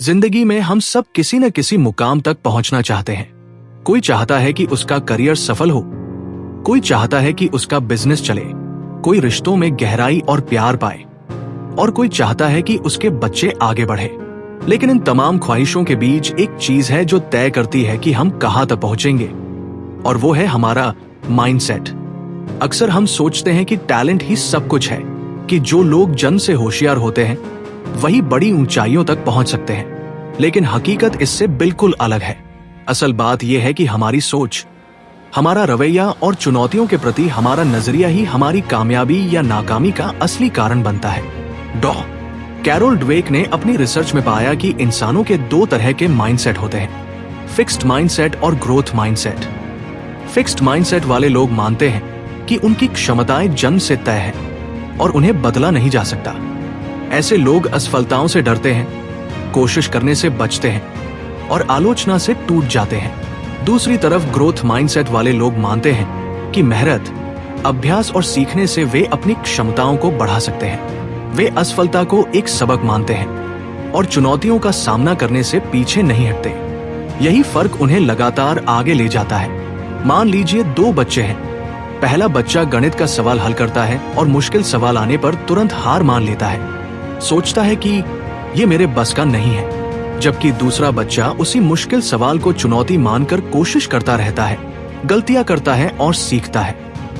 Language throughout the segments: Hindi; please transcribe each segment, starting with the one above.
जिंदगी में हम सब किसी न किसी मुकाम तक पहुंचना चाहते हैं। कोई चाहता है कि उसका करियर सफल हो, कोई चाहता है कि उसका बिजनेस चले, कोई रिश्तों में गहराई और प्यार पाए, और कोई चाहता है कि उसके बच्चे आगे बढ़े। लेकिन इन तमाम ख्वाहिशों के बीच एक चीज है जो तय करती है कि हम कहां तक पहुंचेंगे, और वो है हमारा माइंडसेट। अक्सर हम सोचते हैं कि टैलेंट ही सब कुछ है, कि जो लोग जन्म से होशियार होते हैं वही बड़ी ऊंचाइयों तक पहुंच सकते हैं। लेकिन हकीकत इससे बिल्कुल अलग है। असल बात यह है कि हमारी सोच, हमारा रवैया और चुनौतियों के प्रति हमारा नजरिया ही हमारी कामयाबी या नाकामी का असली कारण बनता है। डॉ. कैरोल ड्वेक ने अपनी रिसर्च में पाया कि इंसानों के दो तरह के माइंडसेट होते हैं, फिक्स्ड माइंडसेट और ग्रोथ माइंडसेट। फिक्स्ड माइंडसेट वाले लोग मानते हैं कि उनकी क्षमताएं जन्म से तय हैं और उन्हें बदला नहीं जा सकता। ऐसे लोग असफलताओं से डरते हैं, कोशिश करने से बचते हैं और आलोचना से टूट जाते हैं। दूसरी तरफ ग्रोथ माइंडसेट वाले लोग मानते हैं कि मेहनत, अभ्यास और सीखने से वे अपनी क्षमताओं को बढ़ा सकते हैं। वे असफलता को एक सबक मानते हैं और चुनौतियों का सामना करने से पीछे नहीं हटते। यही फर्क उन्हें लगातार आगे ले जाता है। मान लीजिए दो बच्चे हैं। पहला बच्चा गणित का सवाल हल करता है और मुश्किल सवाल आने पर तुरंत हार मान लेता है, सोचता है कि ये मेरे बस का नहीं है। जबकि दूसरा बच्चा उसी मुश्किल सवाल को चुनौती मानकर कोशिश करता रहता है, गलतियां करता है और सीखता है।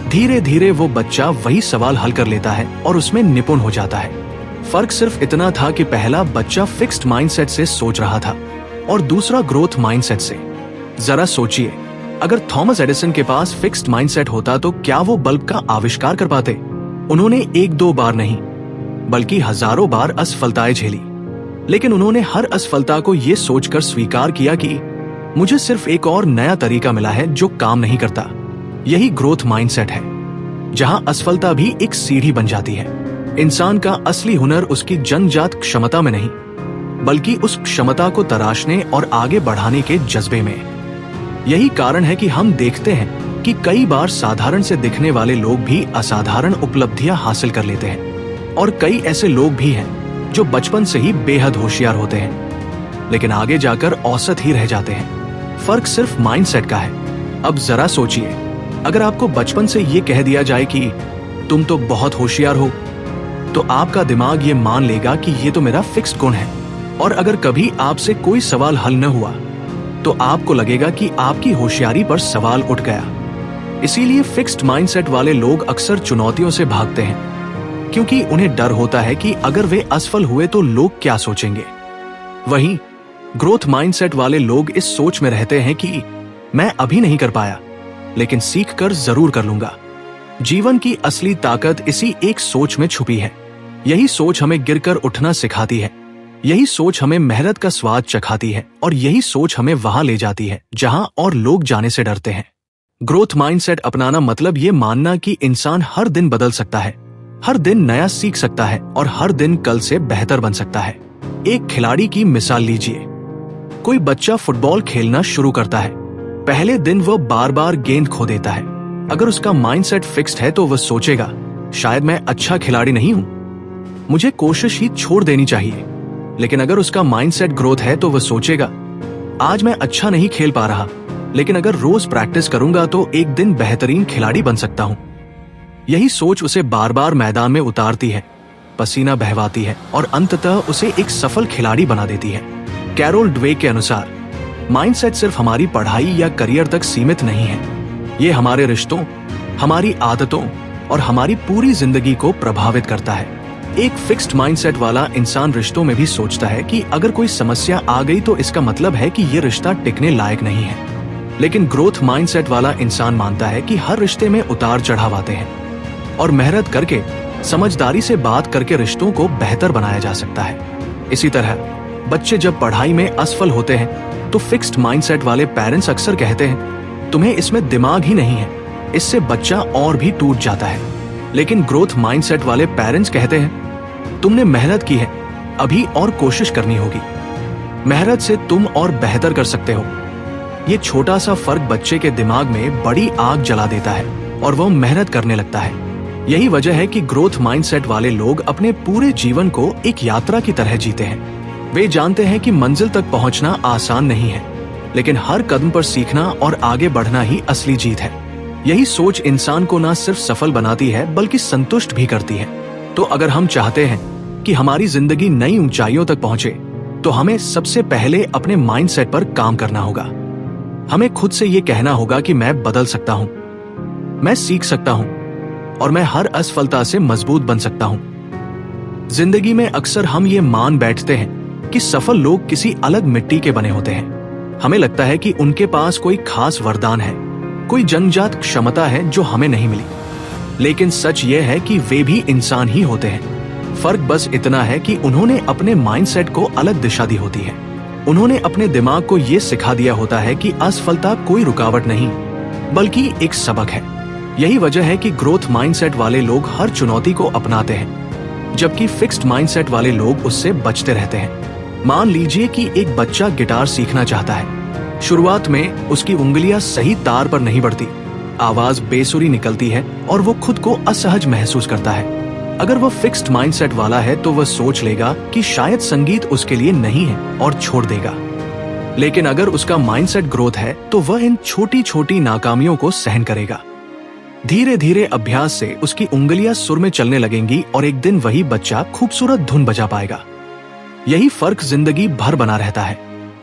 धीरे धीरे वो बच्चा वही सवाल हल कर लेता है और उसमें निपुण हो जाता है। फर्क सिर्फ इतना था कि पहला बच्चा फिक्स्ड माइंडसेट से सोच रहा था और दूसरा ग्रोथ माइंडसेट से। जरा सोचिए, अगर थॉमस एडिसन के पास फिक्स्ड माइंडसेट होता तो क्या वो बल्ब का आविष्कार कर पाते? उन्होंने एक दो बार नहीं बल्कि हजारों बार असफलताएं झेली, लेकिन उन्होंने हर असफलता को ये सोचकर स्वीकार किया कि मुझे सिर्फ एक और नया तरीका मिला है जो काम नहीं करता। यही ग्रोथ माइंडसेट है, जहां असफलता भी एक सीढ़ी बन जाती है। इंसान का असली हुनर उसकी जन्मजात क्षमता में नहीं, बल्कि उस क्षमता को तराशने और आगे बढ़ाने के जज्बे में। यही कारण है कि हम देखते हैं कि कई बार साधारण से दिखने वाले लोग भी असाधारण उपलब्धियां हासिल कर लेते हैं, और कई ऐसे लोग भी हैं जो बचपन से ही बेहद होशियार होते हैं लेकिन आगे जाकर औसत ही रह जाते हैं। फर्क सिर्फ माइंडसेट का है। अब जरा सोचिए, अगर आपको बचपन से ये कह दिया जाए कि तुम तो बहुत होशियार हो, तो आपका दिमाग ये मान लेगा कि ये तो मेरा फिक्स्ड गुण है। और अगर कभी आपसे कोई सवाल हल न हुआ तो आपको लगेगा कि आपकी होशियारी पर सवाल उठ गया। इसीलिए फिक्स्ड माइंडसेट वाले लोग अक्सर चुनौतियों से भागते हैं, क्योंकि उन्हें डर होता है कि अगर वे असफल हुए तो लोग क्या सोचेंगे। वहीं ग्रोथ माइंडसेट वाले लोग इस सोच में रहते हैं कि मैं अभी नहीं कर पाया, लेकिन सीख कर जरूर कर लूंगा। जीवन की असली ताकत इसी एक सोच में छुपी है। यही सोच हमें गिरकर उठना सिखाती है, यही सोच हमें मेहनत का स्वाद चखाती है, और यही सोच हमें वहां ले जाती है जहां और लोग जाने से डरते हैं। ग्रोथ माइंडसेट अपनाना मतलब ये मानना कि इंसान हर दिन बदल सकता है, हर दिन नया सीख सकता है और हर दिन कल से बेहतर बन सकता है। एक खिलाड़ी की मिसाल लीजिए। कोई बच्चा फुटबॉल खेलना शुरू करता है। पहले दिन वह बार बार गेंद खो देता है। अगर उसका माइंडसेट फिक्स्ड है तो वह सोचेगा, शायद मैं अच्छा खिलाड़ी नहीं हूं, मुझे कोशिश ही छोड़ देनी चाहिए। लेकिन अगर उसका माइंडसेट ग्रोथ है तो वह सोचेगा, आज मैं अच्छा नहीं खेल पा रहा, लेकिन अगर रोज प्रैक्टिस करूंगा तो एक दिन बेहतरीन खिलाड़ी बन सकता हूं। यही सोच उसे बार बार मैदान में उतारती है, पसीना बहवाती है और अंततः उसे एक सफल खिलाड़ी बना देती है। कैरोल ड्वेक के अनुसार माइंडसेट सिर्फ हमारी पढ़ाई या करियर तक सीमित नहीं है, ये हमारे रिश्तों, हमारी आदतों और हमारी पूरी जिंदगी को प्रभावित करता है। एक फिक्स्ड माइंडसेट वाला इंसान रिश्तों में भी सोचता है कि अगर कोई समस्या आ गई तो इसका मतलब है कि ये रिश्ता टिकने लायक नहीं है। लेकिन ग्रोथ माइंडसेट वाला इंसान मानता है कि हर रिश्ते में उतार चढ़ाव आते हैं और मेहनत करके, समझदारी से बात करके रिश्तों को बेहतर बनाया जा सकता है। इसी तरह बच्चे जब पढ़ाई में असफल होते हैं तो फिक्स्ड माइंडसेट वाले पेरेंट्स अक्सर कहते हैं, तुम्हें इसमें दिमाग ही नहीं है, इससे बच्चा और भी टूट जाता है। लेकिन ग्रोथ माइंडसेट वाले पेरेंट्स कहते हैं, तुमने मेहनत की है, अभी और कोशिश करनी होगी, मेहनत से तुम और बेहतर कर सकते हो। ये छोटा सा फर्क बच्चे के दिमाग में बड़ी आग जला देता है और वह मेहनत करने लगता है। यही वजह है कि ग्रोथ माइंडसेट वाले लोग अपने पूरे जीवन को एक यात्रा की तरह जीते हैं। वे जानते हैं कि मंजिल तक पहुंचना आसान नहीं है, लेकिन हर कदम पर सीखना और आगे बढ़ना ही असली जीत है। यही सोच इंसान को न सिर्फ सफल बनाती है बल्कि संतुष्ट भी करती है। तो अगर हम चाहते हैं कि हमारी जिंदगी नई ऊंचाइयों तक पहुंचे, तो हमें सबसे पहले अपने माइंडसेट पर काम करना होगा। हमें खुद से ये कहना होगा कि मैं बदल सकता हूं, मैं सीख सकता हूं और मैं हर असफलता से मजबूत बन सकता हूं। जिंदगी में अक्सर हम ये मान बैठते हैं कि सफल लोग किसी अलग मिट्टी के बने होते हैं। हमें लगता है कि उनके पास कोई खास वरदान है, कोई जन्मजात क्षमता है जो हमें नहीं मिली। लेकिन सच ये है कि वे भी इंसान ही होते हैं। फर्क बस इतना है कि उन्होंने अपने माइंडसेट को अलग दिशा दी होती है। उन्होंने अपने दिमाग को ये सिखा दिया होता है कि असफलता कोई रुकावट नहीं बल्कि एक सबक है। यही वजह है कि ग्रोथ माइंडसेट वाले लोग हर चुनौती को अपनाते हैं, जबकि फिक्स्ड माइंडसेट वाले लोग उससे बचते रहते हैं। मान लीजिए कि एक बच्चा गिटार सीखना चाहता है। शुरुआत में उसकी उंगलियां सही तार पर नहीं बढ़ती, आवाज बेसुरी निकलती है और वो खुद को असहज महसूस करता है। अगर वह फिक्स्ड माइंडसेट वाला है तो वह सोच लेगा कि शायद संगीत उसके लिए नहीं है और छोड़ देगा। लेकिन अगर उसका माइंडसेट ग्रोथ है तो वह इन छोटी छोटी नाकामियों को सहन करेगा। धीरे धीरे अभ्यास से उसकी उंगलियां सुर में चलने लगेंगी और एक दिन वही बच्चा खूबसूरत धुन बजा पाएगा। यही फर्क जिंदगी भर बना रहता है।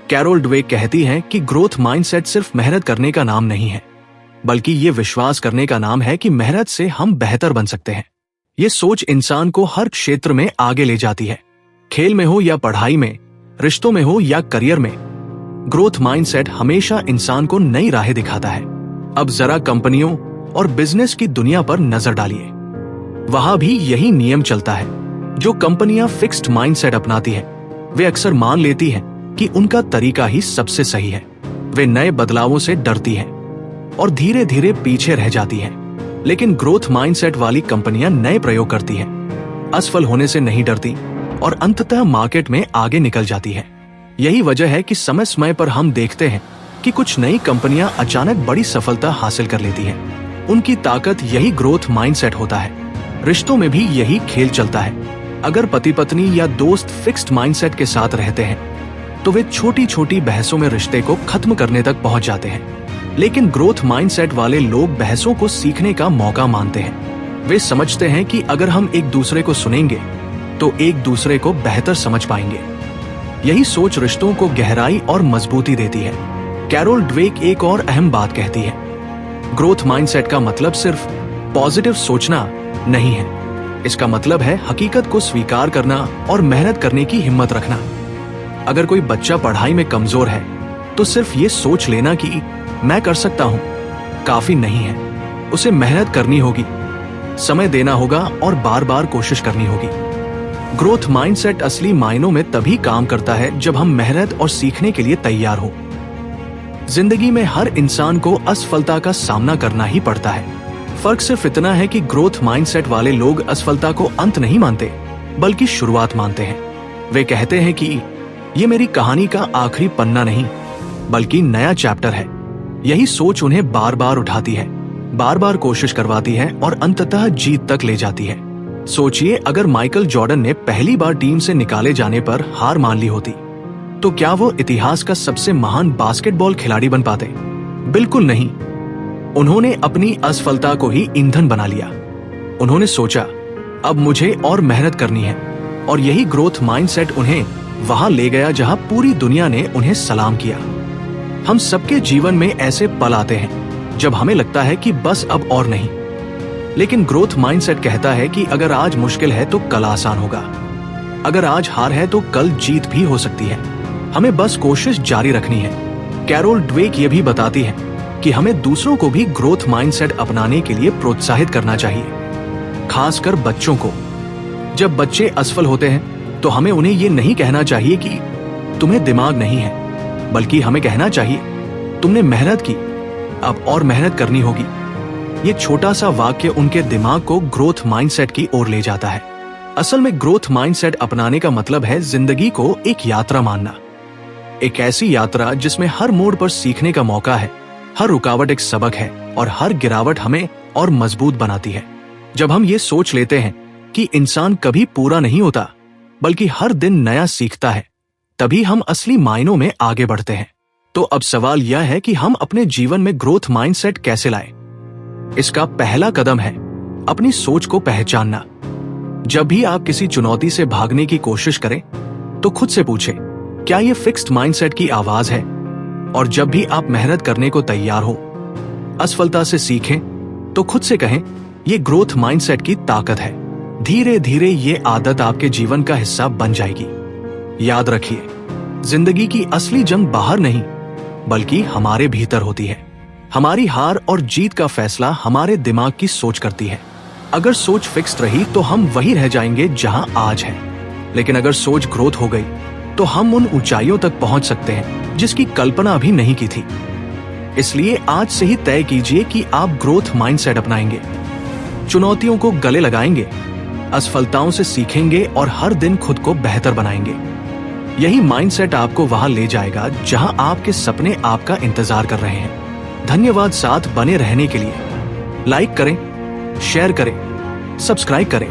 कैरोल ड्वेक कहती हैं कि ग्रोथ माइंडसेट सिर्फ मेहनत करने का नाम नहीं है, बल्कि ये विश्वास करने का नाम है कि मेहनत से हम बेहतर बन सकते हैं। ये सोच इंसान को हर क्षेत्र में आगे ले जाती है, खेल में हो या पढ़ाई में, रिश्तों में हो या करियर में। ग्रोथ माइंडसेट हमेशा इंसान को नई राहें दिखाता है। अब जरा कंपनियों और बिजनेस की दुनिया पर नजर डालिए। वहां भी यही नियम चलता है। जो कंपनियां फिक्स्ड माइंडसेट अपनाती हैं, वे अक्सर मान लेती हैं कि उनका तरीका ही सबसे सही है। वे नए बदलावों से डरती हैं और धीरे धीरे पीछे रह जाती हैं। लेकिन ग्रोथ माइंडसेट वाली कंपनियां नए प्रयोग करती हैं, असफल होने से नहीं डरती और अंततः मार्केट में आगे निकल जाती है। यही वजह है कि समय समय पर हम देखते हैं कि कुछ नई कंपनियां अचानक बड़ी सफलता हासिल कर लेती हैं। उनकी ताकत यही ग्रोथ माइंडसेट होता है। रिश्तों में भी यही खेल चलता है। अगर पति पत्नी या दोस्त फिक्स्ड माइंडसेट के साथ रहते हैं तो वे छोटी छोटी बहसों में रिश्ते को खत्म करने तक पहुंच जाते हैं। लेकिन ग्रोथ माइंडसेट वाले लोग बहसों को सीखने का मौका मानते हैं। वे समझते हैं कि अगर हम एक दूसरे को सुनेंगे तो एक दूसरे को बेहतर समझ पाएंगे। यही सोच रिश्तों को गहराई और मजबूती देती है। कैरोल ड्वेक एक और अहम बात कहती है, ग्रोथ माइंडसेट का मतलब सिर्फ पॉजिटिव सोचना नहीं है। इसका मतलब है हकीकत को स्वीकार करना और मेहनत करने की हिम्मत रखना। अगर कोई बच्चा पढ़ाई में कमजोर है तो सिर्फ ये सोच लेना कि मैं कर सकता हूं काफी नहीं है। उसे मेहनत करनी होगी, समय देना होगा और बार बार कोशिश करनी होगी। ग्रोथ माइंडसेट असली मायनों में तभी काम करता है जब हम मेहनत और सीखने के लिए तैयार हो। जिंदगी में हर इंसान को असफलता का सामना करना ही पड़ता है। फर्क सिर्फ इतना है कि ग्रोथ माइंडसेट वाले लोग असफलता को अंत नहीं मानते बल्कि शुरुआत मानते हैं। वे कहते हैं कि ये मेरी कहानी का आखिरी पन्ना नहीं बल्कि नया चैप्टर है। यही सोच उन्हें बार बार उठाती है, बार बार कोशिश करवाती है और अंततः जीत तक ले जाती है। सोचिए, अगर माइकल जॉर्डन ने पहली बार टीम से निकाले जाने पर हार मान ली होती तो क्या वो इतिहास का सबसे महान बास्केटबॉल खिलाड़ी बन पाते? बिल्कुल नहीं। उन्होंने अपनी असफलता को ही ईंधन बना लिया। उन्होंने सोचा, अब मुझे और मेहनत करनी है, और यही ग्रोथ माइंडसेट उन्हें वहां ले गया जहां पूरी दुनिया ने उन्हें सलाम किया। हम सबके जीवन में ऐसे पल आते हैं जब हमें लगता है कि बस अब और नहीं, लेकिन ग्रोथ माइंडसेट कहता है कि अगर आज मुश्किल है तो कल आसान होगा, अगर आज हार है तो कल जीत भी हो सकती है। हमें बस कोशिश जारी रखनी है। कैरोल ड्वेक ये भी बताती है कि हमें दूसरों को भी ग्रोथ माइंडसेट अपनाने के लिए प्रोत्साहित करना चाहिए, खासकर बच्चों को। जब बच्चे असफल होते हैं तो हमें उन्हें ये नहीं कहना चाहिए कि तुम्हें दिमाग नहीं है, बल्कि हमें कहना चाहिए तुमने मेहनत की, अब और मेहनत करनी होगी। ये छोटा सा वाक्य उनके दिमाग को ग्रोथ माइंडसेट की ओर ले जाता है। असल में ग्रोथ माइंडसेट अपनाने का मतलब है जिंदगी को एक यात्रा मानना, एक ऐसी यात्रा जिसमें हर मोड़ पर सीखने का मौका है, हर रुकावट एक सबक है और हर गिरावट हमें और मजबूत बनाती है। जब हम ये सोच लेते हैं कि इंसान कभी पूरा नहीं होता बल्कि हर दिन नया सीखता है, तभी हम असली मायनों में आगे बढ़ते हैं। तो अब सवाल यह है कि हम अपने जीवन में ग्रोथ माइंडसेट कैसे लाएं? इसका पहला कदम है अपनी सोच को पहचानना। जब भी आप किसी चुनौती से भागने की कोशिश करें तो खुद से पूछें, क्या यह फिक्स्ड माइंडसेट की आवाज है? और जब भी आप मेहनत करने को तैयार हो, असफलता से सीखें, तो खुद से कहें, यह ग्रोथ माइंडसेट की ताकत है। धीरे धीरे ये आदत आपके जीवन का हिस्सा बन जाएगी। याद रखिए, जिंदगी की असली जंग बाहर नहीं बल्कि हमारे भीतर होती है। हमारी हार और जीत का फैसला हमारे दिमाग की सोच करती है। अगर सोच फिक्स्ड रही तो हम वही रह जाएंगे जहां आज है, लेकिन अगर सोच ग्रोथ हो गई तो हम उन ऊंचाइयों तक पहुंच सकते हैं जिसकी कल्पना भी नहीं की थी। इसलिए आज से ही तय कीजिए कि आप ग्रोथ माइंडसेट अपनाएंगे, चुनौतियों को गले लगाएंगे, असफलताओं से सीखेंगे और हर दिन खुद को बेहतर बनाएंगे। यही माइंडसेट आपको वहां ले जाएगा जहां आपके सपने आपका इंतजार कर रहे हैं। धन्यवाद साथ बने रहने के लिए। लाइक करें, शेयर करें, सब्सक्राइब करें।